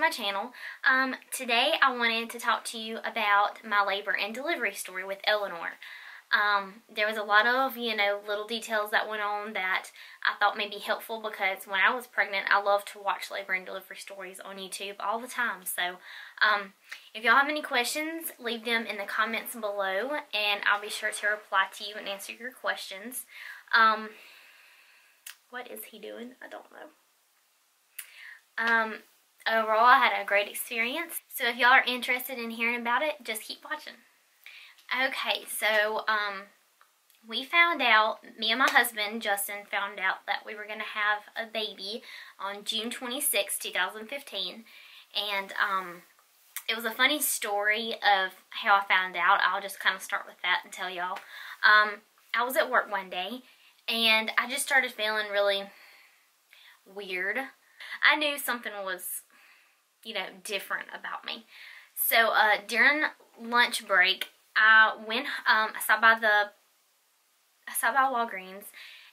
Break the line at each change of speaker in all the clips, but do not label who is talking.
my channel. Today I wanted to talk to you about my labor and delivery story with Eleanor. There was a lot of, little details that went on that I thought may be helpful because when I was pregnant, I loved to watch labor and delivery stories on YouTube all the time. So, if y'all have any questions, leave them in the comments below and I'll be sure to reply to you and answer your questions. What is he doing? I don't know. Overall, I had a great experience. So if y'all are interested in hearing about it, just keep watching. Okay, so we found out, me and my husband, Justin, found out that we were going to have a baby on June 26, 2015. And it was a funny story of how I found out. I'll just kind of start with that and tell y'all. I was at work one day and I just started feeling really weird. I knew something was, different about me. So during lunch break, I went, I stopped by Walgreens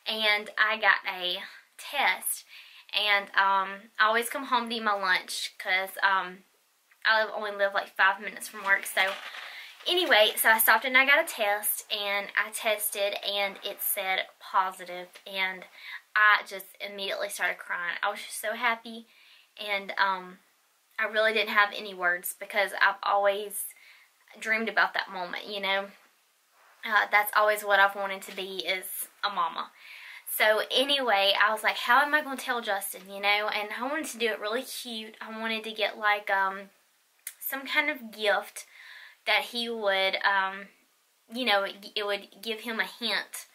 and I got a test. And I always come home to eat my lunch because I only live like 5 minutes from work. So anyway, so I stopped and I got a test and I tested and it said positive. And I just immediately started crying. I was just so happy, and I really didn't have any words because I've always dreamed about that moment, That's always what I've wanted to be, is a mama. So anyway, I was like, how am I going to tell Justin, And I wanted to do it really cute. I wanted to get like some kind of gift that he would, it would give him a hint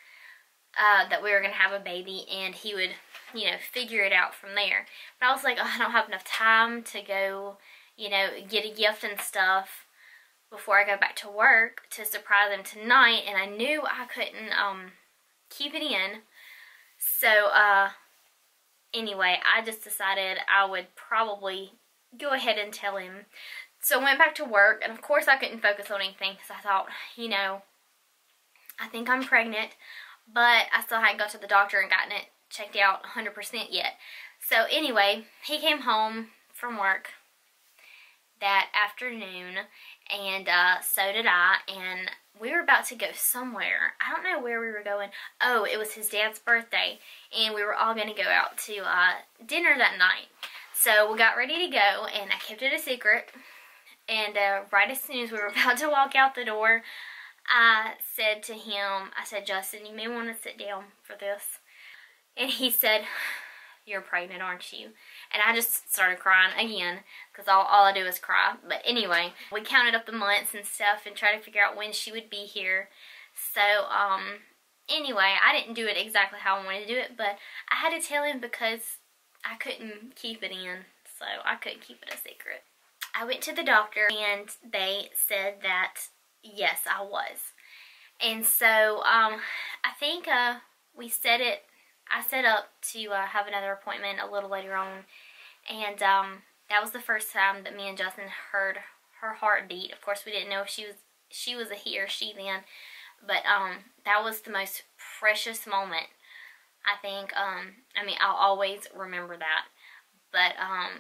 that we were going to have a baby, and he would, figure it out from there. But I was like, oh, I don't have enough time to go, get a gift and stuff before I go back to work to surprise him tonight, and I knew I couldn't keep it in. So, anyway, I just decided I would probably go ahead and tell him. So I went back to work, and of course I couldn't focus on anything because I thought, I think I'm pregnant. But I still hadn't got to the doctor and gotten it checked out 100% yet. So anyway, he came home from work that afternoon, and so did I, and we were about to go somewhere. I don't know where we were going. Oh, it was his dad's birthday, and we were all going to go out to dinner that night. So we got ready to go, and I kept it a secret, and right as soon as we were about to walk out the door, I said to him, Justin, you may want to sit down for this. And he said, you're pregnant, aren't you? And I just started crying again, because all I do is cry. But anyway, we counted up the months and stuff and tried to figure out when she would be here. So, anyway, I didn't do it exactly how I wanted to do it, but I had to tell him because I couldn't keep it in. So, I couldn't keep it a secret. I went to the doctor, and they said that yes, I was. And so, I think I set up to have another appointment a little later on. And that was the first time that me and Justin heard her heartbeat. Of course, we didn't know if she was a he or she then. But that was the most precious moment, I think. I'll always remember that. But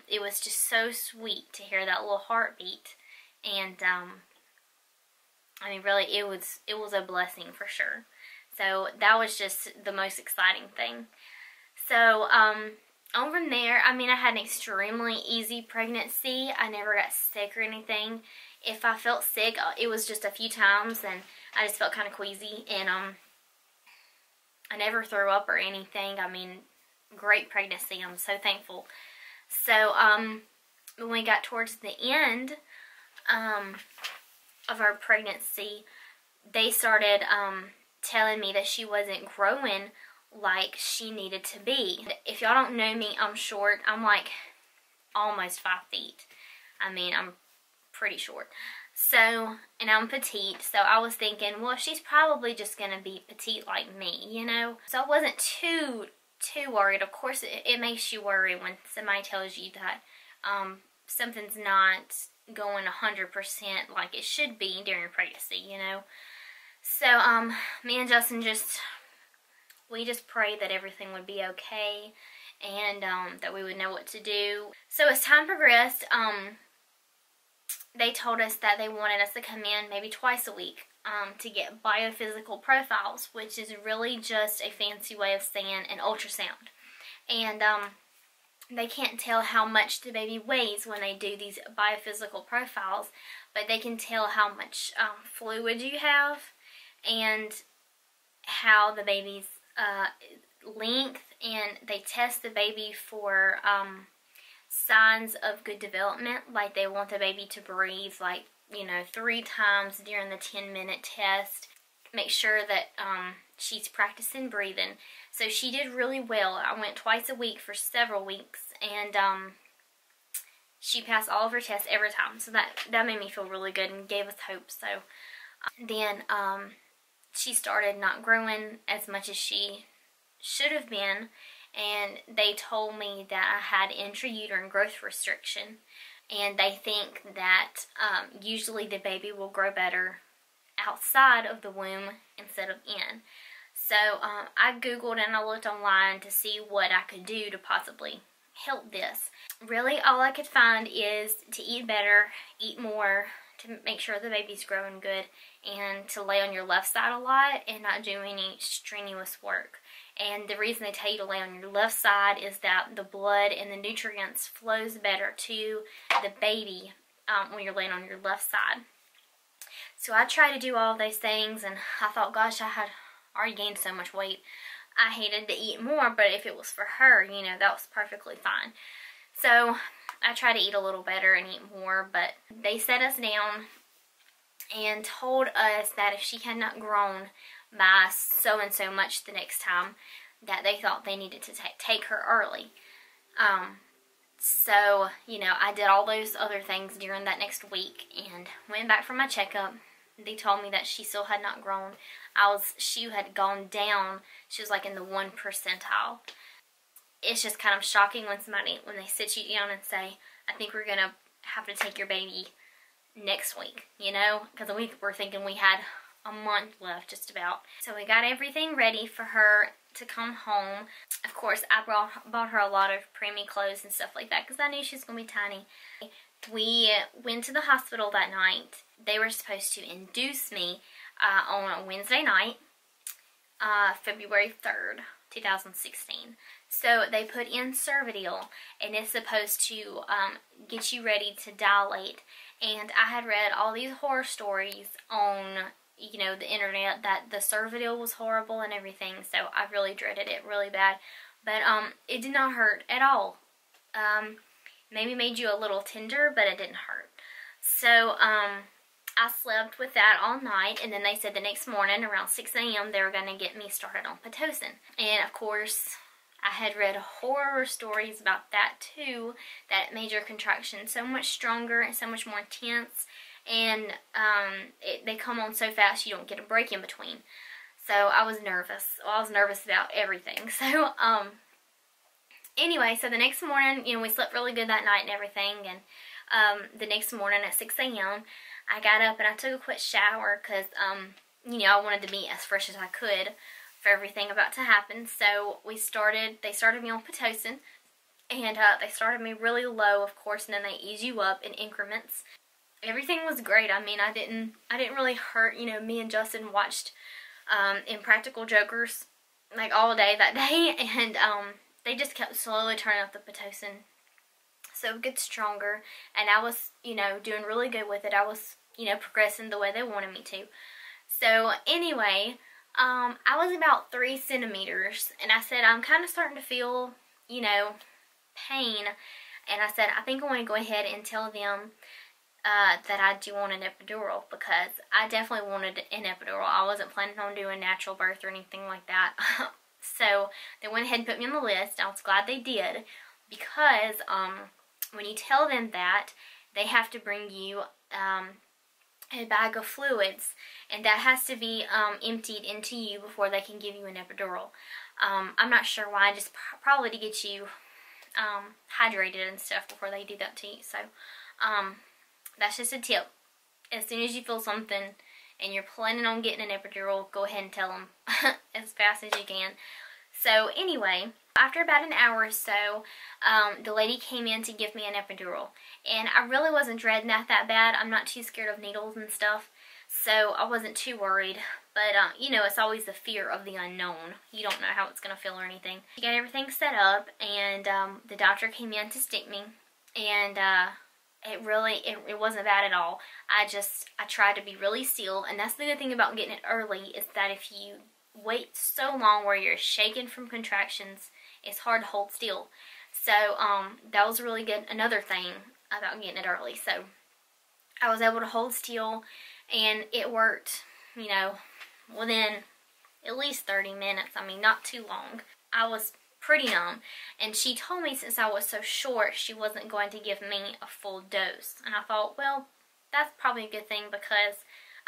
it was just so sweet to hear that little heartbeat. And really, it was a blessing for sure. So that was just the most exciting thing. So, on from there, I had an extremely easy pregnancy. I never got sick or anything. If I felt sick, it was just a few times, and I just felt kind of queasy. And I never threw up or anything. Great pregnancy. I'm so thankful. So, when we got towards the end of our pregnancy, they started telling me that she wasn't growing like she needed to be. If y'all don't know me, I'm short. I'm like almost 5 feet. I'm pretty short. So, and I'm petite, so I was thinking, well, she's probably just gonna be petite like me, So I wasn't too worried. Of course, it makes you worry when somebody tells you that something's not going 100% like it should be during pregnancy, So, me and Justin we just prayed that everything would be okay, and that we would know what to do. So as time progressed, they told us that they wanted us to come in maybe twice a week to get biophysical profiles, which is really just a fancy way of saying an ultrasound. And they can't tell how much the baby weighs when they do these biophysical profiles, but they can tell how much fluid you have and how the baby's length, and they test the baby for signs of good development. Like they want the baby to breathe, like, you know, 3 times during the 10-minute test. Make sure that she's practicing breathing. So she did really well. I went twice a week for several weeks, and she passed all of her tests every time. So that made me feel really good and gave us hope. So then she started not growing as much as she should have been, and they told me that I had intrauterine growth restriction, and they think that usually the baby will grow better outside of the womb instead of in. So I googled and I looked online to see what I could do to possibly help this. Really all I could find is to eat better, eat more, to make sure the baby's growing good, and to lay on your left side a lot and not do any strenuous work. And the reason they tell you to lay on your left side is that the blood and the nutrients flows better to the baby when you're laying on your left side. So I tried to do all those things, and I thought, gosh, I had already gained so much weight. I hated to eat more, but if it was for her, you know, that was perfectly fine. So I tried to eat a little better and eat more, but they set us down and told us that if she had not grown by so and so much the next time, that they thought they needed to take her early. So, you know, I did all those other things during that next week and went back for my checkup. They told me that she still had not grown. She had gone down. She was like in the 1 percentile. It's just kind of shocking when they sit you down and say, I think we're going to have to take your baby next week, you know, because we were thinking we had a month left just about. So we got everything ready for her to come home. Of course, I bought her a lot of preemie clothes and stuff like that because I knew she was going to be tiny. We went to the hospital that night. They were supposed to induce me on a Wednesday night, February 3rd, 2016. So they put in Cervidil, and it's supposed to get you ready to dilate. And I had read all these horror stories on, you know, the internet that the Cervidil was horrible and everything, so I really dreaded it really bad. But it did not hurt at all. Maybe made you a little tender, but it didn't hurt. So I slept with that all night, and then they said the next morning around 6 a.m. they were going to get me started on Pitocin. And of course, I had read horror stories about that too, that made your contractions so much stronger and so much more intense, and they come on so fast you don't get a break in between. So I was nervous. Well, I was nervous about everything. So anyway, so the next morning, you know, we slept really good that night and everything, and the next morning at 6 a.m. I got up and I took a quick shower because, you know, I wanted to be as fresh as I could for everything about to happen. So they started me on Pitocin, and they started me really low, of course, and then they ease you up in increments. Everything was great. I mean, I didn't really hurt. You know, me and Justin watched Impractical Jokers like all day that day, and they just kept slowly turning up the Pitocin so it gets stronger, and I was, you know, doing really good with it. I was, you know, progressing the way they wanted me to. So anyway, I was about 3 centimeters, and I said, I'm kind of starting to feel, you know, pain, and I said, I think I want to go ahead and tell them that I do want an epidural, because I definitely wanted an epidural. I wasn't planning on doing natural birth or anything like that. So they went ahead and put me on the list. I was glad they did, because when you tell them that, they have to bring you a bag of fluids, and that has to be emptied into you before they can give you an epidural. I'm not sure why, just probably to get you hydrated and stuff before they do that to you. So that's just a tip. As soon as you feel something and you're planning on getting an epidural, go ahead and tell them as fast as you can. So anyway, After about an hour or so, the lady came in to give me an epidural. And I really wasn't dreading that bad. I'm not too scared of needles and stuff, so I wasn't too worried. But, you know, it's always the fear of the unknown. You don't know how it's going to feel or anything. She got everything set up, and the doctor came in to stick me. And it wasn't bad at all. I tried to be really still. And that's the good thing about getting it early, is that if you wait so long where you're shaking from contractions, it's hard to hold still. So that was really good. Another thing about getting it early. So I was able to hold still, and it worked, you know, within at least 30 minutes. I mean, not too long. I was pretty numb, and she told me since I was so short, she wasn't going to give me a full dose. And I thought, well, that's probably a good thing, because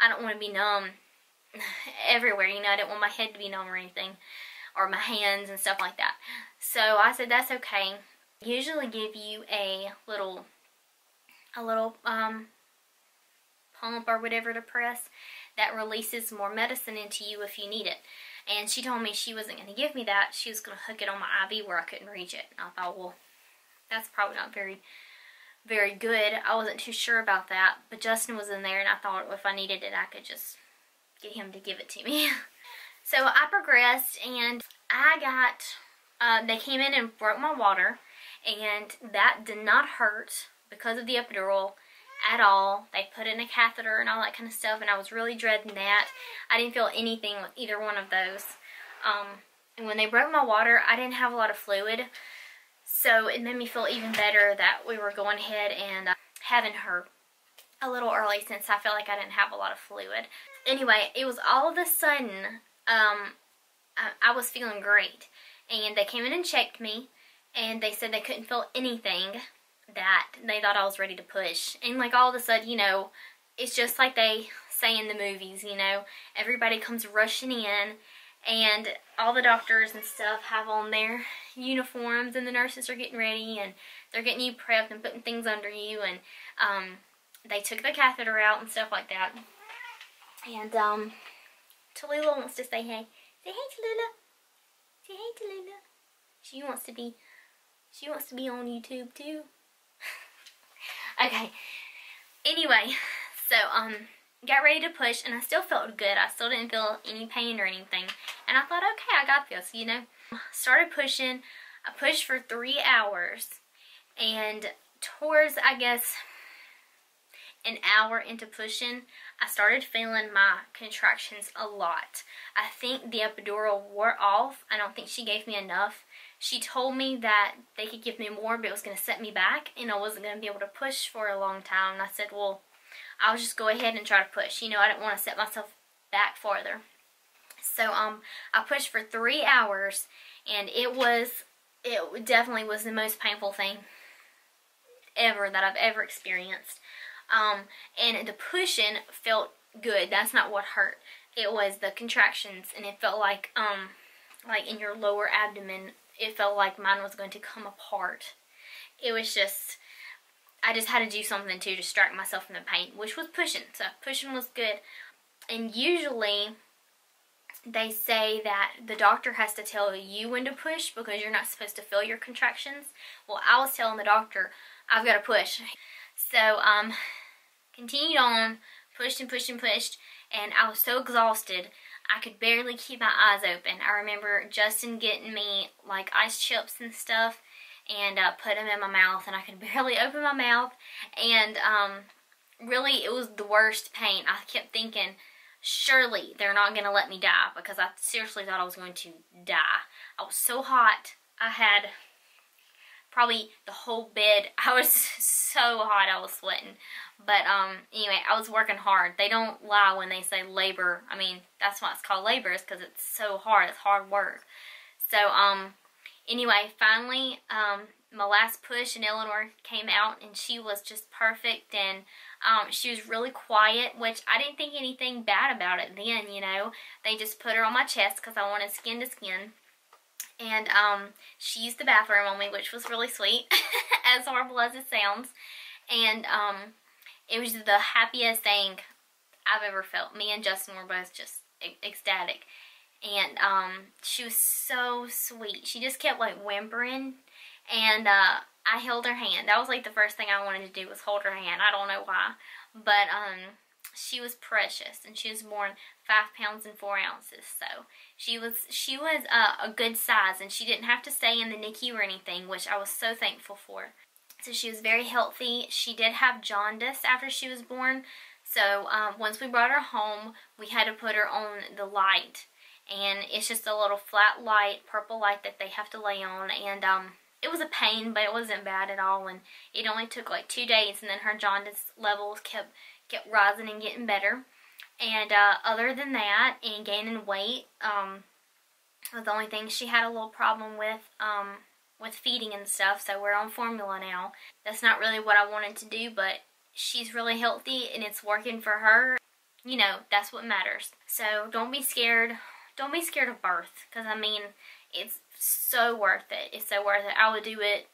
I don't want to be numb everywhere, you know. I didn't want my head to be numb or anything, or my hands and stuff like that. So I said, that's okay. They usually give you a little pump or whatever to press that releases more medicine into you if you need it. And she told me she wasn't going to give me that. She was going to hook it on my IV where I couldn't reach it. And I thought, well, that's probably not very, very good. I wasn't too sure about that. But Justin was in there, and I thought if I needed it, I could just get him to give it to me. So I progressed, and I got, they came in and broke my water, and that did not hurt because of the epidural at all. They put in a catheter and all that kind of stuff, and I was really dreading that. I didn't feel anything with either one of those. And when they broke my water, I didn't have a lot of fluid, so it made me feel even better that we were going ahead and having her a little early, since I felt like I didn't have a lot of fluid. Anyway, it was all of a sudden, I was feeling great, and they came in and checked me, and they said they couldn't feel anything, that they thought I was ready to push. And like all of a sudden, you know, it's just like they say in the movies, you know, everybody comes rushing in, and all the doctors and stuff have on their uniforms, and the nurses are getting ready, and they're getting you prepped and putting things under you, and they took the catheter out and stuff like that. And Tallulah wants to say hey. Say hey, Tallulah. Say hey, Tallulah. She wants to be on YouTube too. Okay. Anyway, so got ready to push, and I still felt good. I still didn't feel any pain or anything. And I thought, okay, I got this, you know. Started pushing. I pushed for 3 hours, and towards, I guess, an hour into pushing, I started feeling my contractions a lot. I think the epidural wore off. I don't think she gave me enough. She told me that they could give me more, but it was going to set me back, and I wasn't going to be able to push for a long time. And I said, well, I'll just go ahead and try to push. You know, I didn't want to set myself back farther. So I pushed for 3 hours, and it definitely was the most painful thing ever that I've ever experienced. And the pushing felt good. That's not what hurt. It was the contractions, and it felt like in your lower abdomen, it felt like mine was going to come apart. It was just, I just had to do something to distract myself from the pain, which was pushing. So pushing was good. And usually they say that the doctor has to tell you when to push, because you're not supposed to feel your contractions. Well, I was telling the doctor, I've got to push. So continued on, pushed and pushed and pushed, and I was so exhausted I could barely keep my eyes open. I remember Justin getting me like ice chips and stuff, and put them in my mouth, and I could barely open my mouth. And really, it was the worst pain. I kept thinking, surely they're not going to let me die, because I seriously thought I was going to die. I was so hot. I had probably the whole bed. I was so hot, I was sweating. But anyway, I was working hard. They don't lie when they say labor. I mean, that's why it's called labor, is because it's so hard. It's hard work. So anyway, finally, my last push, and Eleanor came out, and she was just perfect. And she was really quiet, which I didn't think anything bad about it then, you know. They just put her on my chest because I wanted skin to skin. And she used the bathroom on me, which was really sweet, as horrible as it sounds. And it was the happiest thing I've ever felt. Me and Justin were both just ecstatic. And she was so sweet. She just kept like whimpering, and I held her hand. That was like the first thing I wanted to do, was hold her hand. I don't know why, but she was precious, and she was born 5 pounds and 4 ounces. So she was a good size, and she didn't have to stay in the NICU or anything, which I was so thankful for. So she was very healthy. She did have jaundice after she was born. So once we brought her home, we had to put her on the light. And it's just a little flat light, purple light that they have to lay on. And it was a pain, but it wasn't bad at all. And it only took like 2 days, and then her jaundice levels kept rising and getting better. And other than that, and gaining weight, was the only thing. She had a little problem with feeding and stuff, so we're on formula now. That's not really what I wanted to do, but she's really healthy, and it's working for her. You know, that's what matters. So don't be scared. Don't be scared of birth, because, I mean, it's so worth it. It's so worth it. I would do it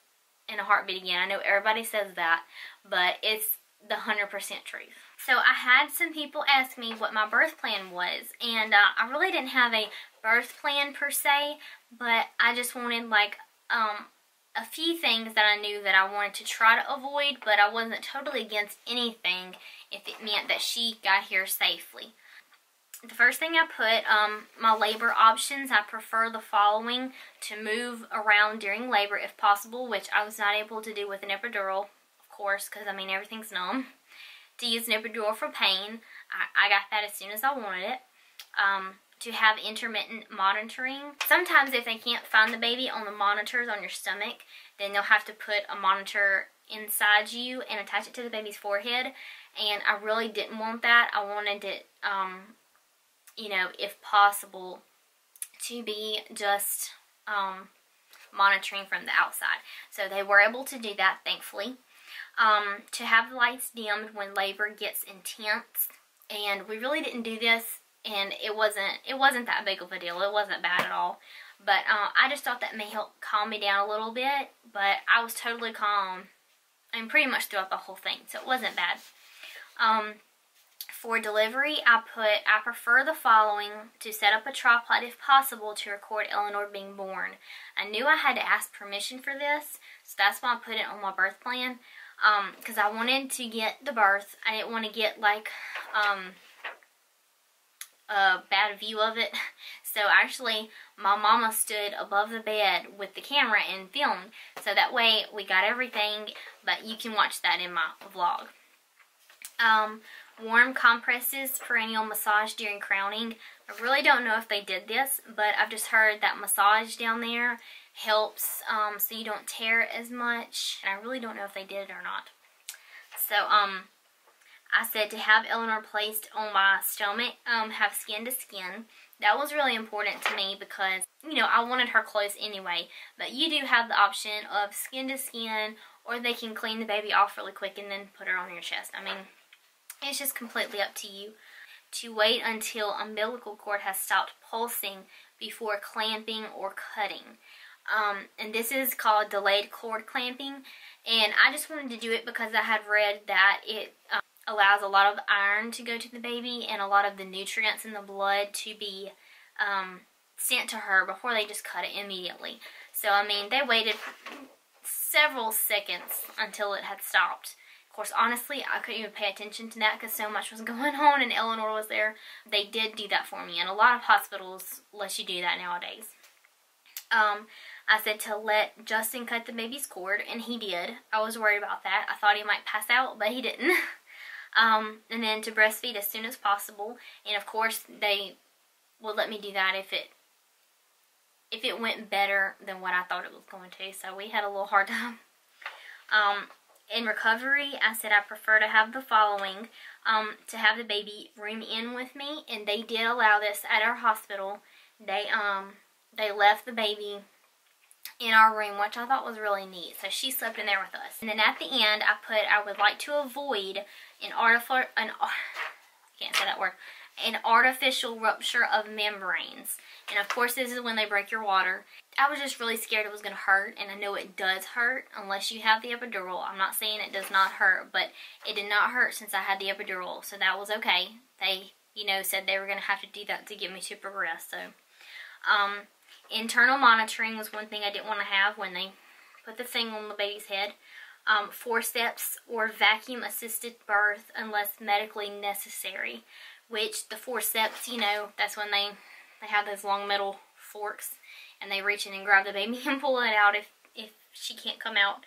in a heartbeat again. I know everybody says that, but it's the 100% truth. So I had some people ask me what my birth plan was, and I really didn't have a birth plan per se, but I just wanted like a few things that I knew that I wanted to try to avoid, but I wasn't totally against anything if it meant that she got here safely. The first thing I put, my labor options, I prefer the following: to move around during labor if possible, which I was not able to do with an epidural, of course, because, I mean, everything's numb. To use an epidural for pain, I got that as soon as I wanted it. To have intermittent monitoring. Sometimes if they can't find the baby on the monitors on your stomach, then they'll have to put a monitor inside you and attach it to the baby's forehead. And I really didn't want that. I wanted it, you know, if possible, to be just monitoring from the outside. So they were able to do that, thankfully. To have the lights dimmed when labor gets intense. And we really didn't do this, and it wasn't that big of a deal. It wasn't bad at all. But I just thought that may help calm me down a little bit. But I was totally calm, and pretty much throughout the whole thing, so it wasn't bad. For delivery, I prefer the following: to set up a tripod if possible to record Eleanor being born. I knew I had to ask permission for this, so that's why I put it on my birth plan. Because I wanted to get the birth. I didn't want to get like a bad view of it. So actually, my mama stood above the bed with the camera and filmed, so that way we got everything, but you can watch that in my vlog. Warm compresses, perennial massage during crowning. I really don't know if they did this, but I've just heard that massage down there helps so you don't tear as much, and I really don't know if they did it or not. So I said to have Eleanor placed on my stomach, have skin to skin. That was really important to me because, you know, I wanted her close anyway, but you do have the option of skin to skin, or they can clean the baby off really quick and then put her on your chest. I mean, it's just completely up to you. To wait until umbilical cord has stopped pulsing before clamping or cutting. And this is called delayed cord clamping, and I just wanted to do it because I had read that it allows a lot of iron to go to the baby and a lot of the nutrients in the blood to be sent to her before they just cut it immediately. So, I mean, they waited several seconds until it had stopped. Of course, honestly, I couldn't even pay attention to that because so much was going on and Eleanor was there. They did do that for me, and a lot of hospitals let you do that nowadays. I said to let Justin cut the baby's cord, and he did. I was worried about that. I thought he might pass out, but he didn't. And then to breastfeed as soon as possible. And of course, they would let me do that if it went better than what I thought it was going to. So we had a little hard time. In recovery, I said I prefer to have the following: to have the baby room in with me, and they did allow this at our hospital. They left the baby in our room, which I thought was really neat. So she slept in there with us. And then at the end, I put I would like to avoid an artificial rupture of membranes. And of course, this is when they break your water. I was just really scared it was going to hurt, and I know it does hurt unless you have the epidural. I'm not saying it does not hurt, but it did not hurt since I had the epidural, so that was okay. They, you know, said they were going to have to do that to get me to progress, so Internal monitoring was one thing I didn't want to have when they put the thing on the baby's head. Forceps or vacuum-assisted birth unless medically necessary. Which the forceps, you know, that's when they have those long metal forks and they reach in and grab the baby and pull it out if she can't come out.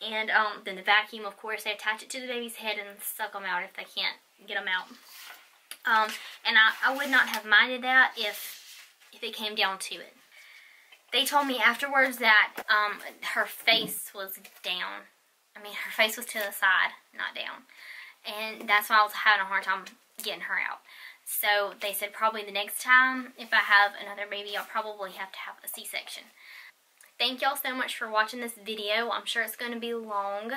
And then the vacuum, of course, they attach it to the baby's head and suck them out if they can't get them out. And I would not have minded that if it came down to it. They told me afterwards that her face was down. I mean, her face was to the side, not down. And that's why I was having a hard time getting her out. So they said probably the next time, if I have another baby, I'll probably have to have a C-section. Thank y'all so much for watching this video. I'm sure it's going to be long.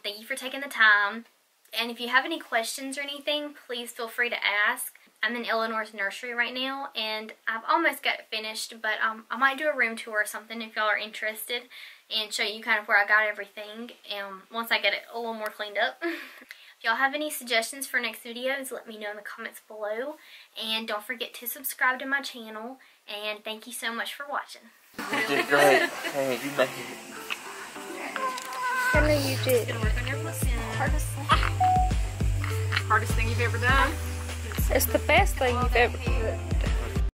Thank you for taking the time. And if you have any questions or anything, please feel free to ask. I'm in Eleanor's nursery right now, and I've almost got it finished, but I might do a room tour or something if y'all are interested, and show you kind of where I got everything once I get it a little more cleaned up. If y'all have any suggestions for next videos, let me know in the comments below. And don't forget to subscribe to my channel. And thank you so much for watching.
You did great. Hey, you made it.
I know you did.
Gonna work on your listen. Hardest thing you've ever done?
It's the best thing you've ever done.